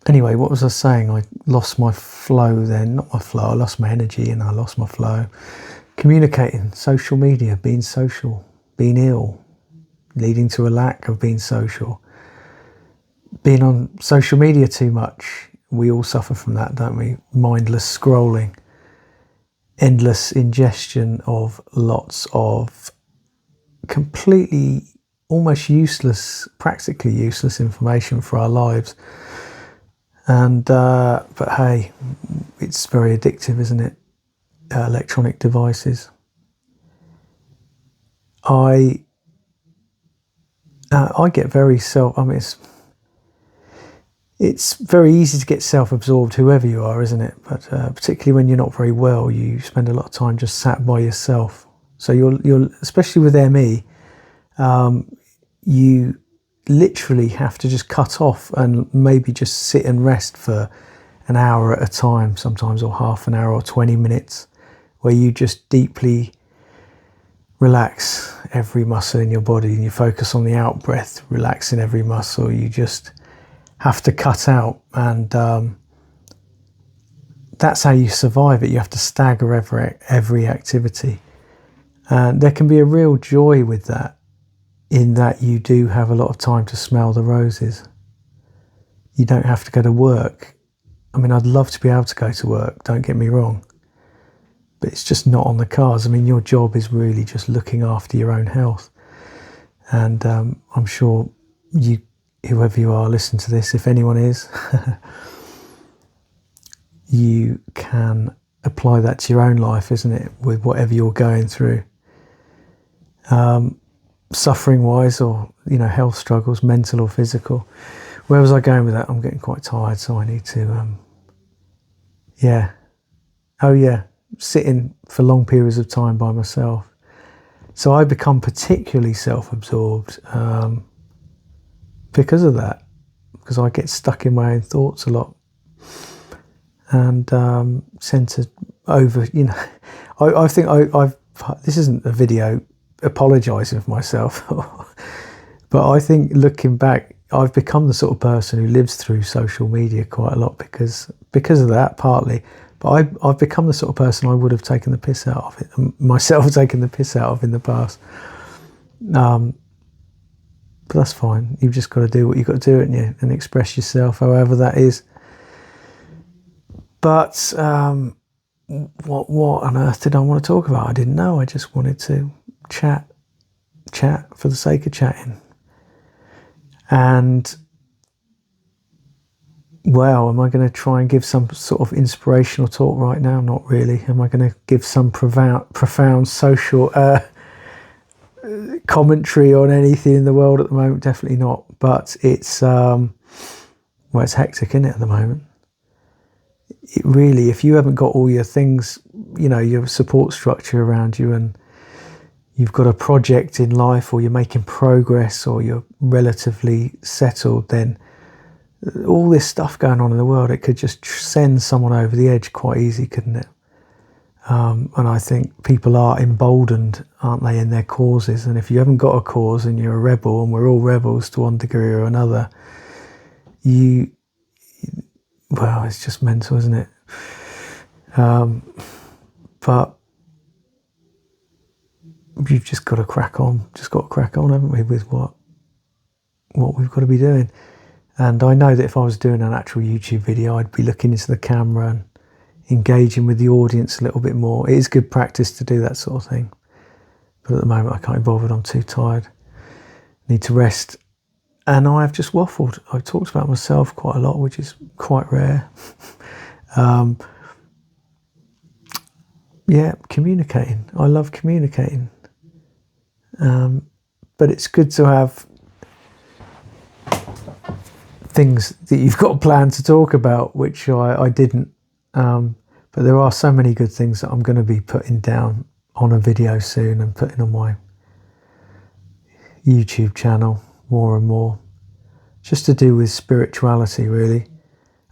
Anyway, what was I saying? I lost my flow then. Not my flow, I lost my energy and I lost my flow. Communicating, social media, being social, being ill, leading to a lack of being social. Being on social media too much. We all suffer from that, don't we? Mindless scrolling. Endless ingestion of lots of completely almost useless, practically useless information for our lives. And but hey, it's very addictive, isn't it? Electronic devices. I get very it's very easy to get self-absorbed, whoever you are, isn't it? But particularly when you're not very well, you spend a lot of time just sat by yourself. So you're especially with ME, you literally have to just cut off and maybe just sit and rest for an hour at a time, sometimes, or half an hour or 20 minutes, where you just deeply relax every muscle in your body and you focus on the out breath, relaxing every muscle. You just have to cut out, and that's how you survive it. You have to stagger every activity, and there can be a real joy with that, in that you do have a lot of time to smell the roses. You don't have to go to work. I mean, I'd love to be able to go to work, don't get me wrong, but it's just not on the cards. I mean, your job is really just looking after your own health. And I'm sure you, whoever you are, listen to this, if anyone is, you can apply that to your own life, isn't it, with whatever you're going through. Suffering wise, or health struggles, mental or physical. Where was I going with that? I'm getting quite tired, so I need to sitting for long periods of time by myself. So I become particularly self-absorbed because of that, because I get stuck in my own thoughts a lot, and tend to I think I've this isn't a video apologising for myself, but I think looking back, I've become the sort of person who lives through social media quite a lot because of that, partly. But I've become the sort of person I would have taken the piss out of it, myself taken the piss out of in the past. But that's fine. You've just got to do what you've got to do, haven't you? And express yourself, however that is. But what on earth did I want to talk about? I didn't know. I just wanted to chat for the sake of chatting. And well, am I going to try and give some sort of inspirational talk right now? Not really. Am I going to give some profound social commentary on anything in the world at the moment? Definitely not. But it's it's hectic, isn't it, at the moment? It really, if you haven't got all your things, your support structure around you, and you've got a project in life, or you're making progress, or you're relatively settled, then all this stuff going on in the world, it could just send someone over the edge quite easy, couldn't it? And I think people are emboldened, aren't they, in their causes? And if you haven't got a cause and you're a rebel, and we're all rebels to one degree or another, it's just mental, isn't it? But you've just got to crack on. Haven't we, with what we've got to be doing? And I know that if I was doing an actual YouTube video, I'd be looking into the camera and engaging with the audience a little bit more. It is good practice to do that sort of thing. But at the moment, I can't be bothered. I'm too tired. Need to rest. And I have just waffled. I've talked about myself quite a lot, which is quite rare. Communicating. I love communicating. But it's good to have things that you've got planned to talk about, which I didn't. But there are so many good things that I'm going to be putting down on a video soon and putting on my YouTube channel more and more, just to do with spirituality, really,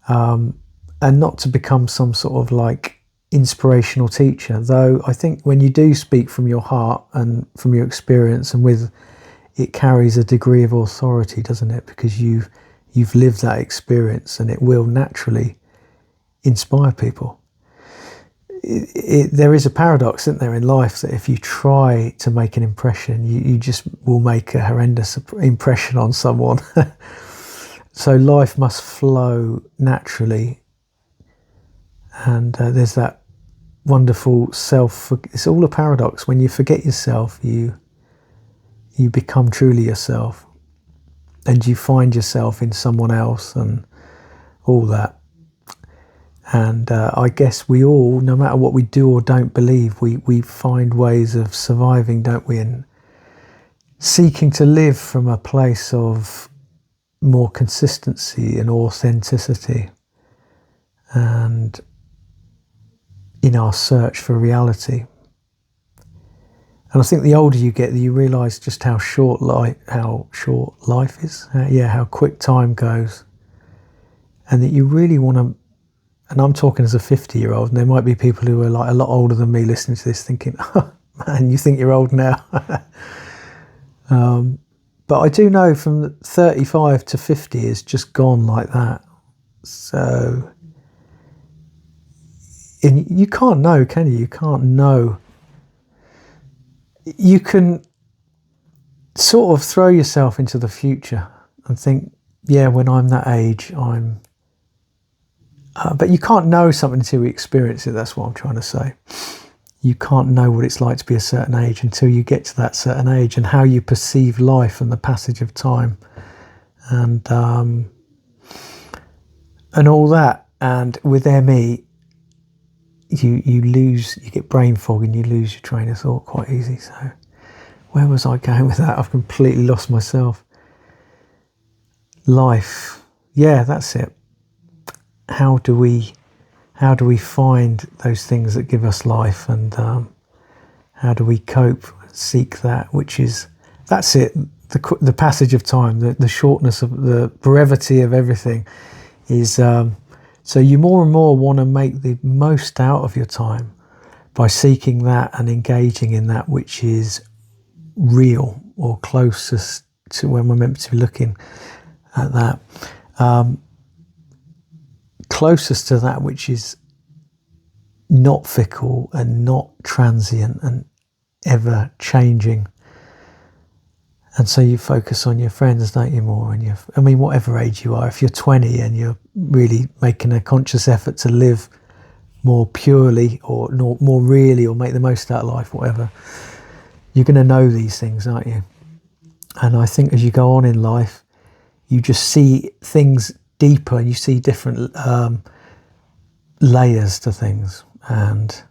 and not to become some sort of like inspirational teacher. Though I think when you do speak from your heart and from your experience, and with it carries a degree of authority, doesn't it? Because you've you've lived that experience, and it will naturally inspire people. There is a paradox, isn't there, in life, that if you try to make an impression, you just will make a horrendous impression on someone. So life must flow naturally, and there's that wonderful it's all a paradox. When you forget yourself, you become truly yourself, and you find yourself in someone else and all that. And I guess we all, no matter what we do or don't believe, we find ways of surviving, don't we? And seeking to live from a place of more consistency and authenticity, and in our search for reality. And I think the older you get, you realise just how short life is, how quick time goes, and that you really want to. And I'm talking as a 50-year-old, and there might be people who are like a lot older than me listening to this thinking, oh, man, you think you're old now. But I do know from 35 to 50 is just gone like that. So, and you can't know, can you? You can't know. You can sort of throw yourself into the future and think, yeah, when I'm that age, but you can't know something until you experience it. That's what I'm trying to say. You can't know what it's like to be a certain age until you get to that certain age, and how you perceive life and the passage of time, and all that. And with ME, you get brain fog and you lose your train of thought quite easy. So where was I going with that? I've completely lost myself. Life, yeah, that's it. How do we find those things that give us life, and how do we cope, seek that which is, that's it, the passage of time, the shortness of the brevity of everything is, so you more and more want to make the most out of your time by seeking that and engaging in that which is real, or closest to when we're meant to be looking at that. Closest to that which is not fickle and not transient and ever changing. And so you focus on your friends, don't you, more? And whatever age you are, if you're 20 and you're really making a conscious effort to live more purely or more really, or make the most out of life, whatever, you're going to know these things, aren't you? And I think as you go on in life, you just see things deeper, and you see different layers to things, and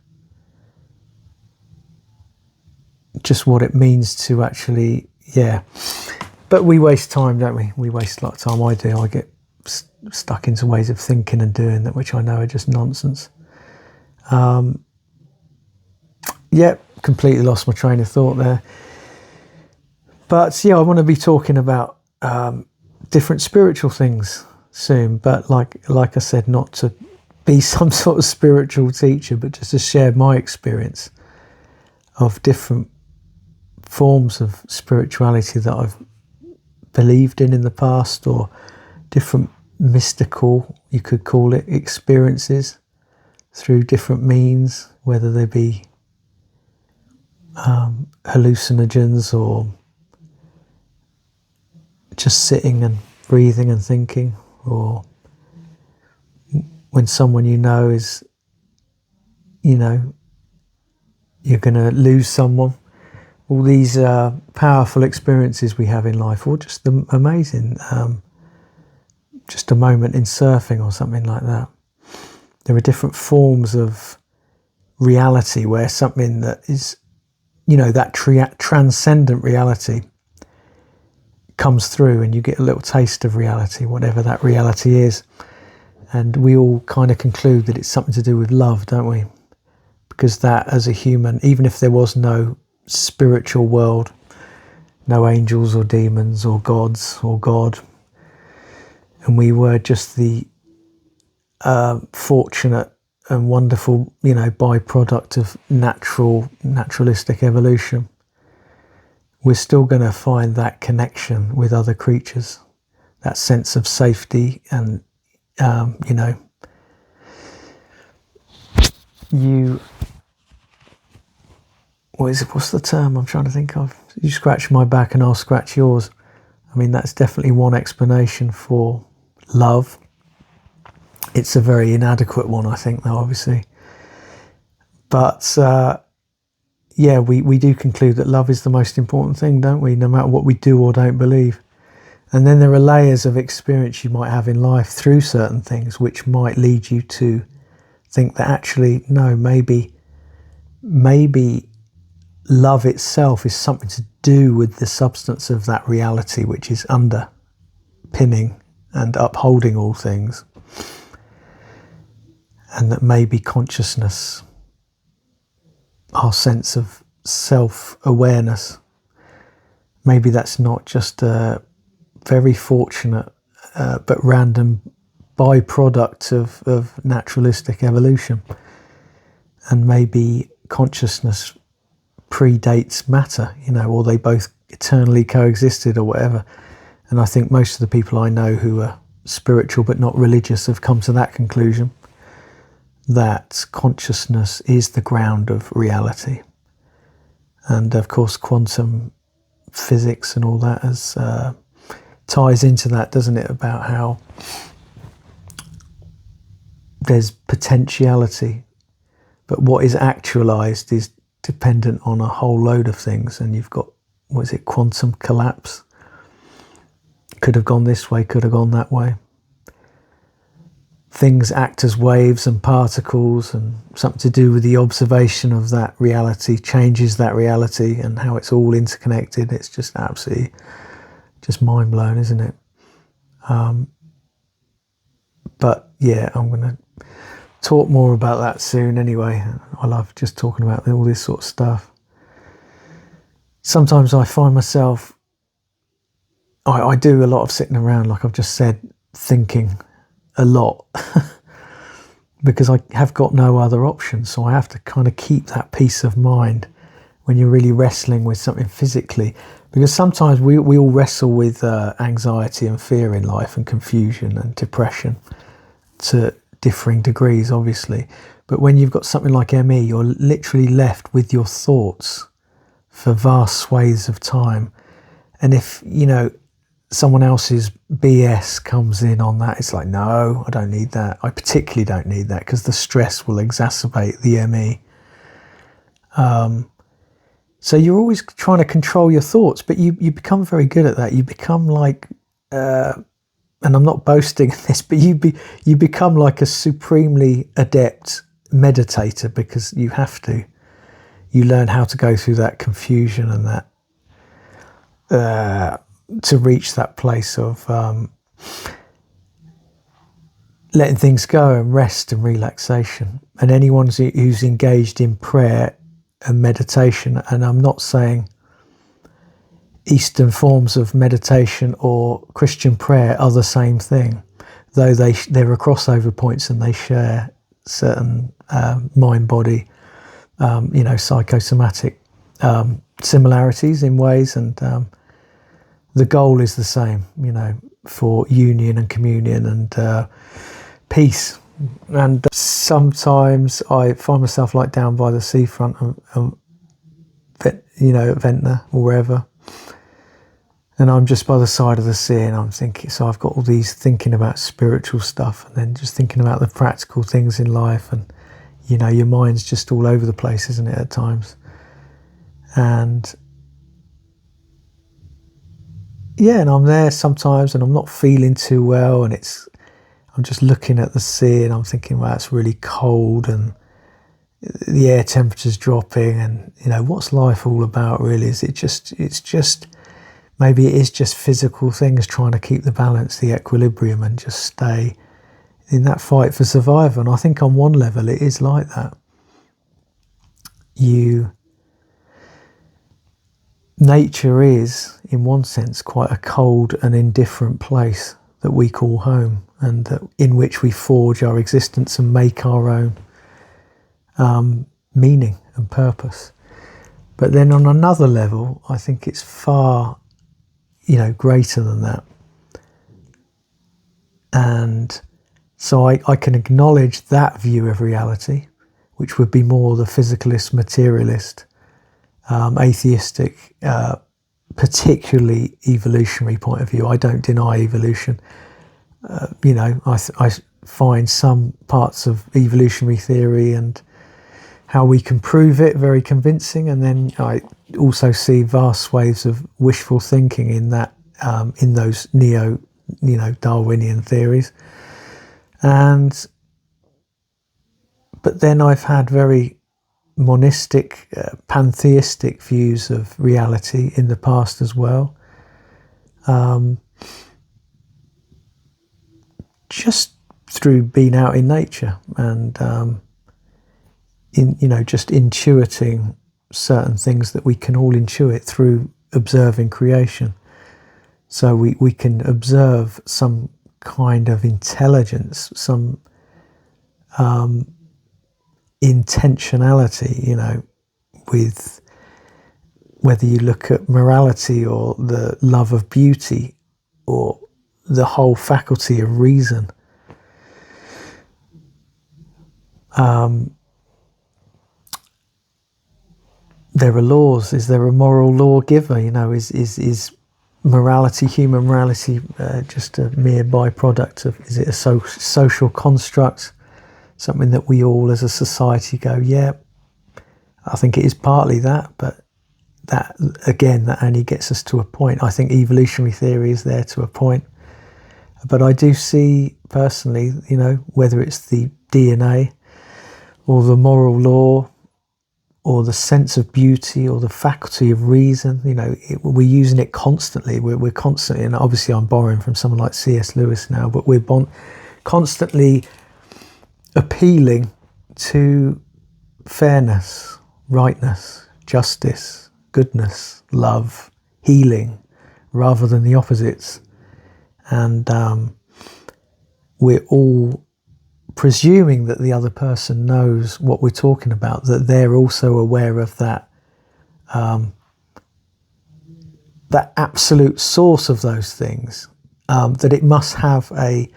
just what it means to actually, but we waste time, don't we? We waste a lot of time. I do. I get stuck into ways of thinking and doing that which I know are just nonsense. Completely lost my train of thought there. But I want to be talking about different spiritual things soon, but like I said, not to be some sort of spiritual teacher, but just to share my experience of different forms of spirituality that I've believed in the past, or different mystical, you could call it, experiences through different means, whether they be hallucinogens, or just sitting and breathing and thinking, or when someone is, you're going to lose someone. All these powerful experiences we have in life, or just the amazing, just a moment in surfing or something like that. There are different forms of reality where something that is, that transcendent reality comes through, and you get a little taste of reality, whatever that reality is. And we all kind of conclude that it's something to do with love, don't we? Because that, as a human, even if there was no spiritual world, no angels or demons or gods or God, and we were just the fortunate and wonderful, byproduct of naturalistic evolution, we're still going to find that connection with other creatures that sense of safety, and you know, what's the term I'm trying to think of? You scratch my back and I'll scratch yours. I mean, that's definitely one explanation for love. It's a very inadequate one, I think, though, obviously. But yeah, we do conclude that love is the most important thing, don't we? No matter what we do or don't believe. And then there are layers of experience you might have in life through certain things, which might lead you to think that actually, no, maybe love itself is something to do with the substance of that reality, which is underpinning and upholding all things. And that maybe consciousness, our sense of self-awareness, maybe that's not just a very fortunate but random byproduct of naturalistic evolution. And maybe consciousness predates matter, you know, or they both eternally coexisted or whatever. And I think most of the people I know who are spiritual but not religious have come to that conclusion, that consciousness is the ground of reality. And of course quantum physics and all that ties into that, doesn't it, about how there's potentiality, but what is actualized is dependent on a whole load of things. And you've got, quantum collapse. Could have gone this way, could have gone that way. Things act as waves and particles, and something to do with the observation of that reality changes that reality, and how it's all interconnected. It's just absolutely just mind blown, isn't it? But yeah, I'm going to talk more about that soon anyway. I love just talking about all this sort of stuff. Sometimes I find myself, I do a lot of sitting around, like I've just said, thinking a lot because I have got no other option. So I have to kind of keep that peace of mind when you're really wrestling with something physically, because sometimes we all wrestle with anxiety and fear in life, and confusion and depression to differing degrees, obviously. But when you've got something like ME, you're literally left with your thoughts for vast swathes of time. And if, you know, someone else's BS comes in on that, it's like, no, I don't need that. I particularly don't need that, because the stress will exacerbate the ME. So you're always trying to control your thoughts, but you become very good at that. You become like, and I'm not boasting in this, but you become like a supremely adept meditator, because you have to. You learn how to go through that confusion and that to reach that place of letting things go and rest and relaxation. And anyone who's engaged in prayer and meditation, and I'm not saying Eastern forms of meditation or Christian prayer are the same thing, though there are crossover points and they share certain mind-body, psychosomatic similarities in ways, and the goal is the same, you know, for union and communion and peace. And sometimes I find myself like down by the seafront, at Ventnor or wherever, and I'm just by the side of the sea, and I'm thinking, so I've got all these thinking about spiritual stuff, and then just thinking about the practical things in life, and you know, your mind's just all over the place, isn't it, at times? And yeah, and I'm there sometimes and I'm not feeling too well, and I'm just looking at the sea and I'm thinking, wow, it's really cold and the air temperature's dropping, and you know, what's life all about really? Maybe it is just physical things trying to keep the balance, the equilibrium, and just stay in that fight for survival. And I think on one level it is like that. Nature is, in one sense, quite a cold and indifferent place that we call home, and in which we forge our existence and make our own meaning and purpose. But then on another level, I think it's far, greater than that. And so I can acknowledge that view of reality, which would be more the physicalist, materialist, atheistic, particularly evolutionary point of view. I don't deny evolution. I find some parts of evolutionary theory and how we can prove it very convincing, and then I also see vast swathes of wishful thinking in that, in those Darwinian theories. But then I've had very monistic, pantheistic views of reality in the past as well. Just through being out in nature and just intuiting certain things that we can all intuit through observing creation. So we can observe some kind of intelligence, some intentionality, with whether you look at morality or the love of beauty or the whole faculty of reason. There are laws. Is there a moral lawgiver? Is morality, human morality, just a mere byproduct of? Is it a social construct? Something that we all, as a society, go, yeah, I think it is partly that, but that only gets us to a point. I think evolutionary theory is there to a point, but I do see personally, whether it's the DNA or the moral law, or the sense of beauty, or the faculty of reason, we're using it constantly. We're constantly, and obviously I'm borrowing from someone like C.S. Lewis now, but we're constantly appealing to fairness, rightness, justice, goodness, love, healing, rather than the opposites. And we're all presuming that the other person knows what we're talking about, that they're also aware of that that absolute source of those things, that it must have I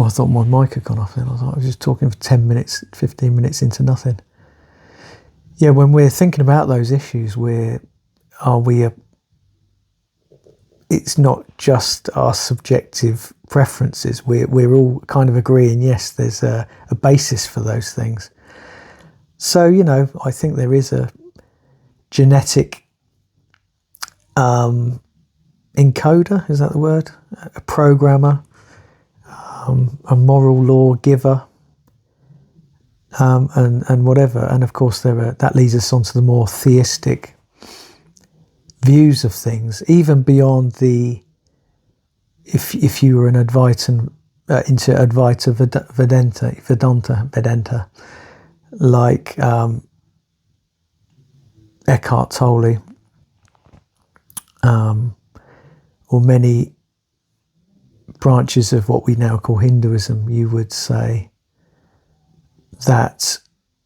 thought my mic had gone off then. I was just talking for 10 minutes, 15 minutes into nothing. Yeah, when we're thinking about those issues, it's not just our subjective preferences. We're all kind of agreeing, yes, there's a basis for those things. So, I think there is a genetic encoder, is that the word? A programmer, a moral law giver, and whatever. And of course, that leads us on to the more theistic views of things, even beyond if you were an Advaita into Advaita Vedanta, like Eckhart Tolle, or many branches of what we now call Hinduism. You would say that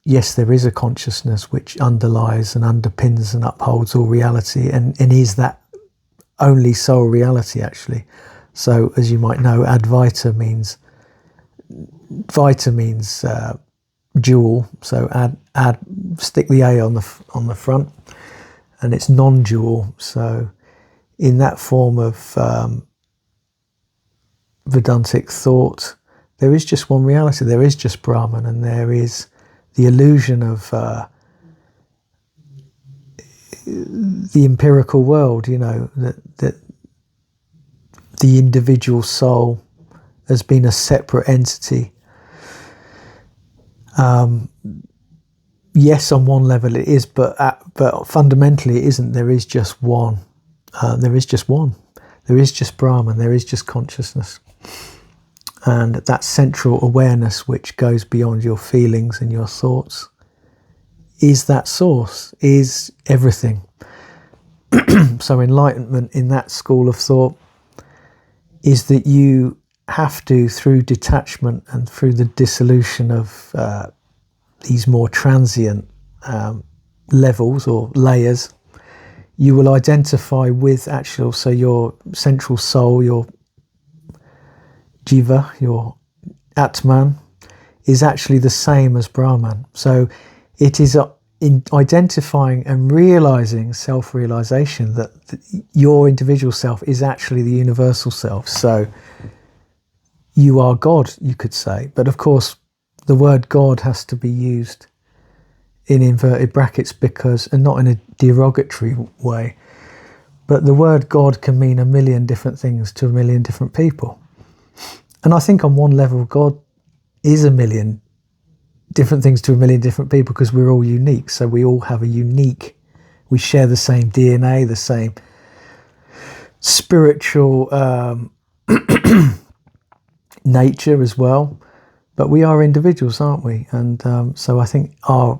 yes, there is a consciousness which underlies and underpins and upholds all reality, and is that only sole reality, actually. So, as you might know, Advaita means dual. So stick the A on the front, and it's non-dual. So, in that form of Vedantic thought, there is just one reality. There is just Brahman, and there is the illusion of the empirical world, that the individual soul has been a separate entity. Yes, on one level it is, but fundamentally it isn't. There is just one. There is just one. There is just Brahman. There is just consciousness. And that central awareness which goes beyond your feelings and your thoughts is that source, is everything. So enlightenment in that school of thought is that you have to, through detachment and through the dissolution of these more transient levels or layers, you will identify with actually also your central soul, your jiva, your atman, is actually the same as Brahman. So it is in identifying and realizing, self-realization, that your individual self is actually the universal self. So you are God, you could say. But of course, the word God has to be used in inverted brackets because, and not in a derogatory way, but the word God can mean a million different things to a million different people. And I think on one level, God is a million different things to a million different people because we're all unique. So we all have we share the same DNA, the same spiritual nature as well. But we are individuals, aren't we? And so I think our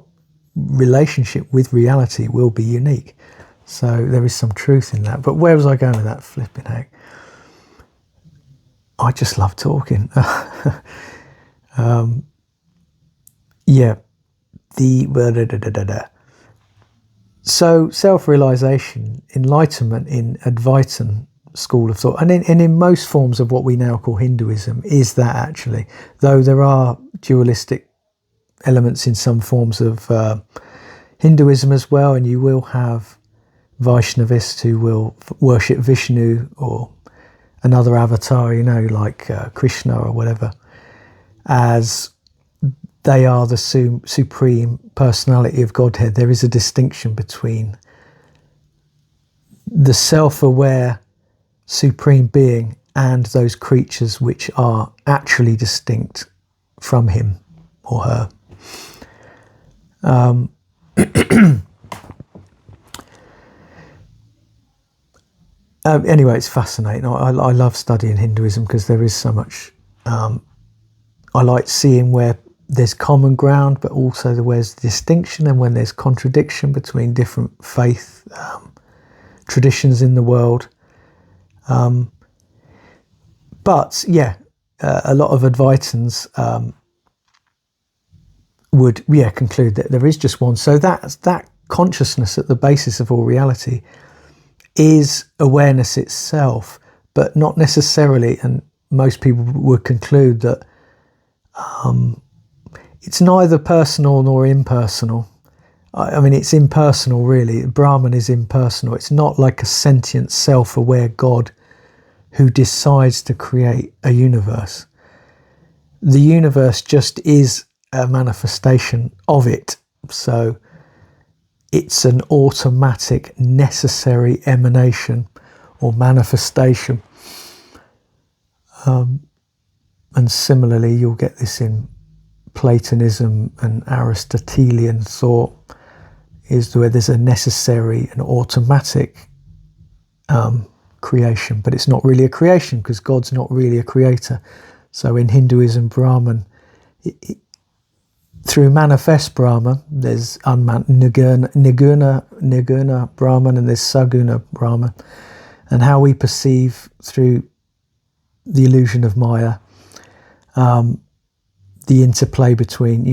relationship with reality will be unique. So there is some truth in that. But where was I going with that flipping heck? I just love talking. Yeah. So self-realization, enlightenment in Advaitin school of thought, and in most forms of what we now call Hinduism, is that actually, though there are dualistic elements in some forms of Hinduism as well, and you will have Vaishnavists who will worship Vishnu or another avatar, like Krishna or whatever, as they are the supreme personality of Godhead. There is a distinction between the self-aware supreme being and those creatures which are actually distinct from him or her. Anyway, it's fascinating. I love studying Hinduism because there is so much. I like seeing where there's common ground, but also where's distinction, and when there's contradiction between different faith traditions in the world. But yeah, a lot of Advaitins would conclude that there is just one. So that consciousness at the basis of all reality is awareness itself, but not necessarily, and most people would conclude that it's neither personal nor impersonal. I mean, it's impersonal, really. Brahman is impersonal. It's not like a sentient, self-aware God who decides to create a universe. The universe just is a manifestation of it. So it's an automatic, necessary emanation or manifestation. And similarly, you'll get this in Platonism and Aristotelian thought, is where there's a necessary and automatic creation, but it's not really a creation because God's not really a creator. So in Hinduism, Brahman, through manifest Brahman, there's nirguna Brahman, and there's saguna Brahman, and how we perceive through the illusion of Maya, the interplay between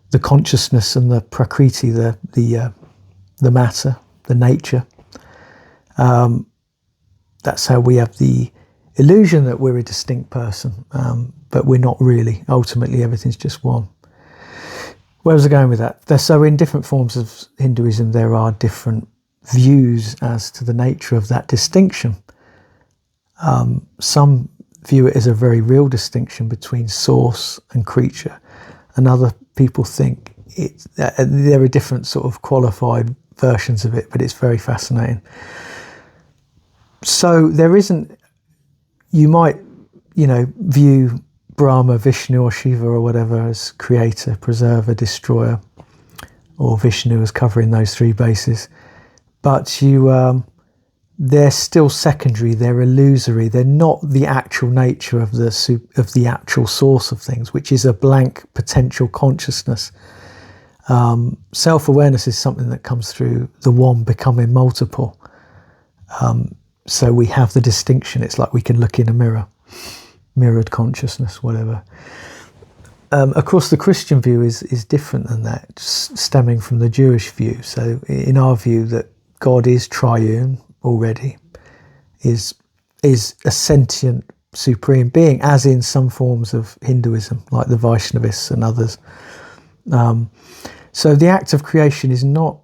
the consciousness and the prakriti, the matter, the nature. That's how we have the illusion that we're a distinct person, but we're not really. Ultimately, everything's just one. Where was I going with that? So in different forms of Hinduism, there are different views as to the nature of that distinction. Some view it as a very real distinction between source and creature, and other people think there are different sort of qualified versions of it, but it's very fascinating. So there isn't, you might, view Brahma, Vishnu or Shiva or whatever as creator, preserver, destroyer, or Vishnu as covering those three bases, but they're still secondary, they're illusory, they're not the actual nature of the actual source of things, which is a blank potential consciousness. Self-awareness is something that comes through the one becoming multiple. So we have the distinction. It's like we can look in a mirror, mirrored consciousness, whatever. Of course, the Christian view is different than that, stemming from the Jewish view. So in our view, that God is triune already, is a sentient supreme being, as in some forms of Hinduism, like the Vaishnavists and others. So the act of creation is not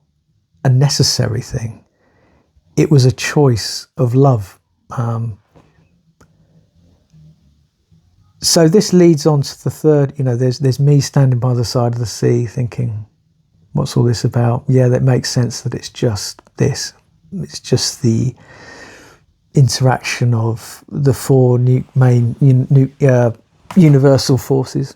a necessary thing. It was a choice of love. So this leads on to the third, there's me standing by the side of the sea thinking, what's all this about? Yeah, that makes sense that it's just this. It's just the interaction of the four main universal forces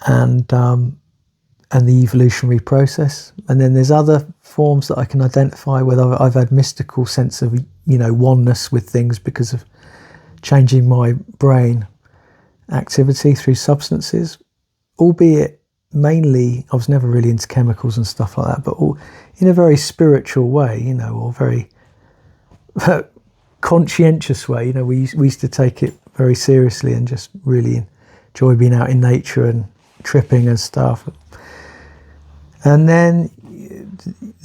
and the evolutionary process. And then there's other forms that I can identify with. I've had mystical sense of oneness with things because of changing my brain activity through substances, albeit mainly I was never really into chemicals and stuff like that, but in a very spiritual way, or very conscientious way. We used to take it very seriously and just really enjoy being out in nature and tripping and stuff. And then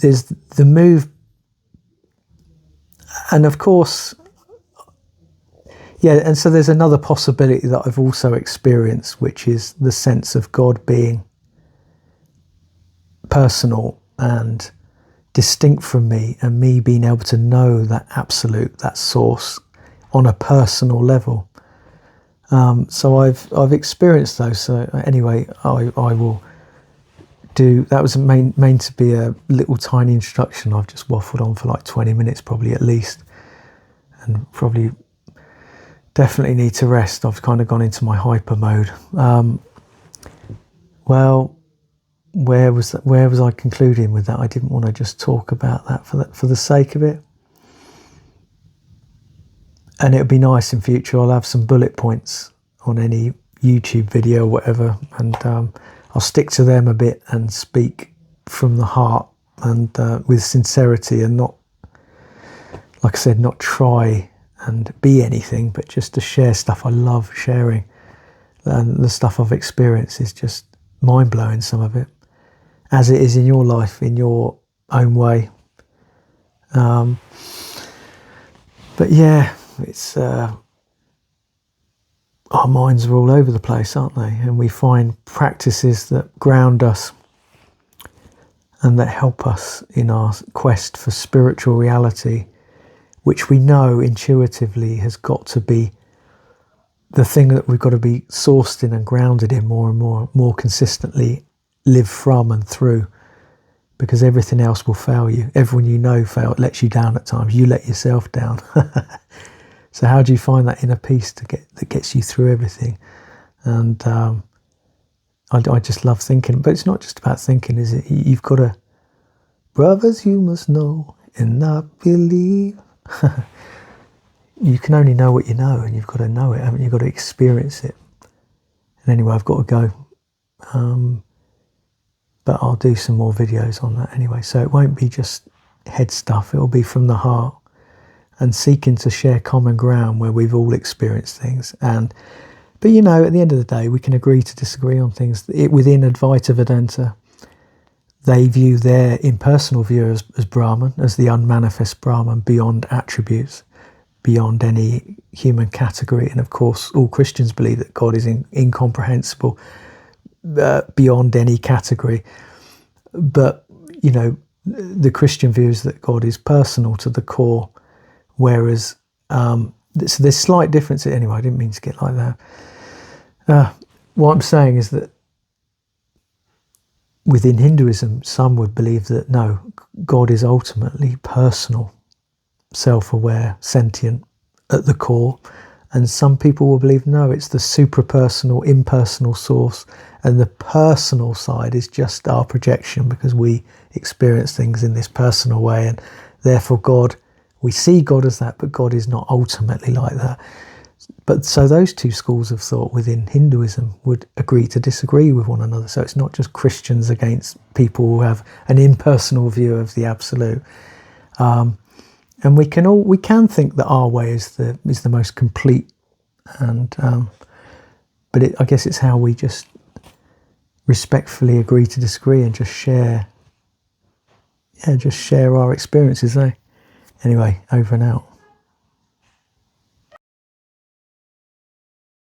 there's the move, and of course, and so there's another possibility that I've also experienced, which is the sense of God being personal and distinct from me, and me being able to know that absolute, that source, on a personal level. So I've experienced those. So anyway, I will do. That was meant to be a little tiny introduction. I've just waffled on for like 20 minutes, probably at least, and probably definitely need to rest. I've kind of gone into my hyper mode. Well, where was I concluding with that? I didn't want to just talk about that for the sake of it. And it would be nice in future. I'll have some bullet points on any YouTube video or whatever, and I'll stick to them a bit and speak from the heart and with sincerity, and not, like I said, not try and be anything, but just to share stuff I love sharing. And the stuff I've experienced is just mind-blowing, some of it, as it is in your life, in your own way. But yeah, it's our minds are all over the place, aren't they? And we find practices that ground us and that help us in our quest for spiritual reality, which we know intuitively has got to be the thing that we've got to be sourced in and grounded in more and more consistently, live from and through, because everything else will fail you. Everyone lets you down at times. You let yourself down. So how do you find that inner peace that gets you through everything? And I just love thinking, but it's not just about thinking, is it? You've got to, brothers, you must know and not believe. You can only know what you know, and you've got to know it, haven't you? You've got to experience it. And anyway, I've got to go. But I'll do some more videos on that anyway. So it won't be just head stuff. It'll be from the heart and seeking to share common ground where we've all experienced things. But at the end of the day, we can agree to disagree on things. Within Advaita Vedanta, they view their impersonal view as Brahman, as the unmanifest Brahman, beyond attributes, beyond any human category. And of course, all Christians believe that God is incomprehensible, beyond any category. But, the Christian view is that God is personal to the core, whereas so there's slight difference. Anyway, I didn't mean to get like that. What I'm saying is that within Hinduism, some would believe that no, God is ultimately personal, self-aware, sentient at the core. And some people will believe, no, it's the suprapersonal, impersonal source, and the personal side is just our projection because we experience things in this personal way, and therefore God, we see God as that, but God is not ultimately like that. But so those two schools of thought within Hinduism would agree to disagree with one another. So it's not just Christians against people who have an impersonal view of the absolute. And we can think that our way is the most complete, and but I guess it's how we just respectfully agree to disagree and just share yeah, just share our experiences, eh? Anyway, over and out.